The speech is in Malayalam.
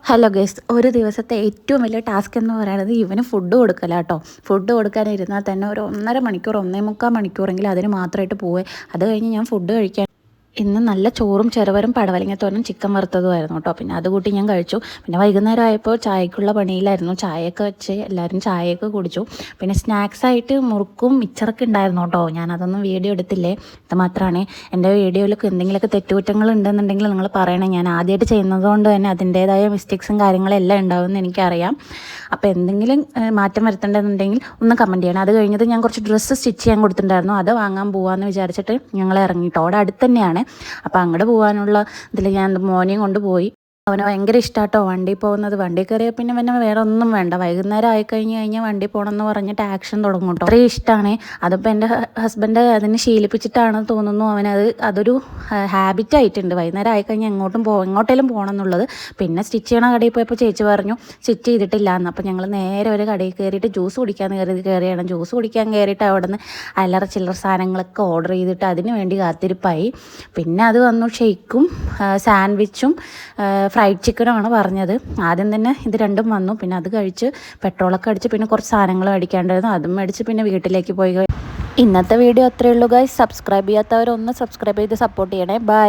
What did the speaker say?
ഹലോ ഗൈസ്, ഒരു ദിവസത്തെ ഏറ്റവും വലിയ ടാസ്ക് എന്ന് പറയുന്നത് ഇവന് ഫുഡ് കൊടുക്കലാട്ടോ. ഫുഡ് കൊടുക്കാനിരുന്നാൽ തന്നെ ഒരു 1.5 മണിക്കൂർ 1.25 മണിക്കൂറെങ്കിലും അതിന് മാത്രമായിട്ട് പോവേ. അത് കഴിഞ്ഞ് ഞാൻ ഫുഡ് കഴിക്കാൻ ഇന്ന് നല്ല ചോറും ചെറുപയറും പടവലങ്ങത്തോരനും ചിക്കൻ വറുത്തതുമായിരുന്നു കേട്ടോ. പിന്നെ അത് കൂട്ടി ഞാൻ കഴിച്ചു. പിന്നെ വൈകുന്നേരം ആയപ്പോൾ ചായക്കുള്ള പണിയിലായിരുന്നു. ചായയൊക്കെ വെച്ച് എല്ലാവരും ചായയൊക്കെ കുടിച്ചു. പിന്നെ സ്നാക്സായിട്ട് മുറുക്കും മിച്ചറൊക്കെ ഉണ്ടായിരുന്നു കേട്ടോ. ഞാനതൊന്നും വീഡിയോ എടുത്തില്ലേ. ഇത് മാത്രമാണ് എൻ്റെ വീഡിയോയിലൊക്കെ എന്തെങ്കിലുമൊക്കെ തെറ്റുകുറ്റങ്ങൾ ഉണ്ടെന്നുണ്ടെങ്കിൽ നിങ്ങൾ പറയണേ. ഞാൻ ആദ്യമായിട്ട് ചെയ്യുന്നത് കൊണ്ട് തന്നെ അതിൻ്റേതായ മിസ്റ്റേക്സും കാര്യങ്ങളെല്ലാം ഉണ്ടാവുമെന്ന് എനിക്കറിയാം. അപ്പോൾ എന്തെങ്കിലും മാറ്റം വരുത്തേണ്ടതെന്നുണ്ടെങ്കിൽ ഒന്ന് കമൻറ്റ് ചെയ്യണം. അത് കഴിഞ്ഞത് ഞാൻ കുറച്ച് ഡ്രസ്സ് സ്റ്റിച്ച് ചെയ്യാൻ കൊടുത്തിട്ടുണ്ടായിരുന്നു. അത് വാങ്ങാൻ പോകാമെന്ന് വിചാരിച്ചിട്ട് ഞങ്ങൾ ഇറങ്ങിയിട്ടോ. അവിടെ അടുത്ത് തന്നെയാണ്. അപ്പോൾ അങ്ങോട്ട് പോകാനുള്ള ഇതിൽ ഞാൻ മോനെയും കൊണ്ട് പോയി. അവന് ഭയങ്കര ഇഷ്ടമാട്ടോ വണ്ടി പോകുന്നത്. വണ്ടി കയറിയാൽ പിന്നെ വേറെ ഒന്നും വേണ്ട. വൈകുന്നേരം കഴിഞ്ഞാൽ വണ്ടി പോകണം എന്ന് പറഞ്ഞിട്ട് ആക്ഷൻ തുടങ്ങും കേട്ടോ. അത്രയും ഇഷ്ടമാണ്. അതിപ്പോൾ എൻ്റെ ഹസ്ബൻഡ് അതിന് ശീലിപ്പിച്ചിട്ടാണെന്ന് തോന്നുന്നു. അതൊരു ഹാബിറ്റ് ആയിട്ടുണ്ട്. വൈകുന്നേരം ആയിക്കഴിഞ്ഞാൽ എങ്ങോട്ടേലും പോകണം എന്നുള്ളത്. പിന്നെ സ്റ്റിച്ച് ചെയ്യണ കടയിൽ പോയപ്പോൾ ചേച്ചി പറഞ്ഞു സ്റ്റിച്ച് ചെയ്തിട്ടില്ല എന്ന്. അപ്പോൾ ഞങ്ങൾ നേരെ ഒരു കടയിൽ കയറിയിട്ട് ജ്യൂസ് കുടിക്കാൻ കയറിയാണ്. ജ്യൂസ് കുടിക്കാൻ കയറിയിട്ട് അവിടെ നിന്ന് അല്ലറ ചില്ലറ സാധനങ്ങളൊക്കെ ഓർഡർ ചെയ്തിട്ട് അതിന് വേണ്ടി കാത്തിരിപ്പായി. പിന്നെ അത് വന്നു ഷെയ്ക്കും സാൻഡ്വിച്ചും ഫ്രൈഡ് ചിക്കനുമാണ് പറഞ്ഞത്. ആദ്യം തന്നെ ഇത് രണ്ടും വന്നു. പിന്നെ അത് കഴിച്ച് പെട്രോളൊക്കെ അടിച്ച് പിന്നെ കുറച്ച് സാധനങ്ങൾ മേടിക്കാണ്ടായിരുന്നു. അതും മേടിച്ച് പിന്നെ വീട്ടിലേക്ക് പോയി. ഇന്നത്തെ വീഡിയോ അത്രയേ ഉള്ളൂ ഗൈസ്. സബ്സ്ക്രൈബ് ചെയ്യാത്തവരൊന്ന് സബ്സ്ക്രൈബ് ചെയ്ത് സപ്പോർട്ട് ചെയ്യണേ. ബൈ.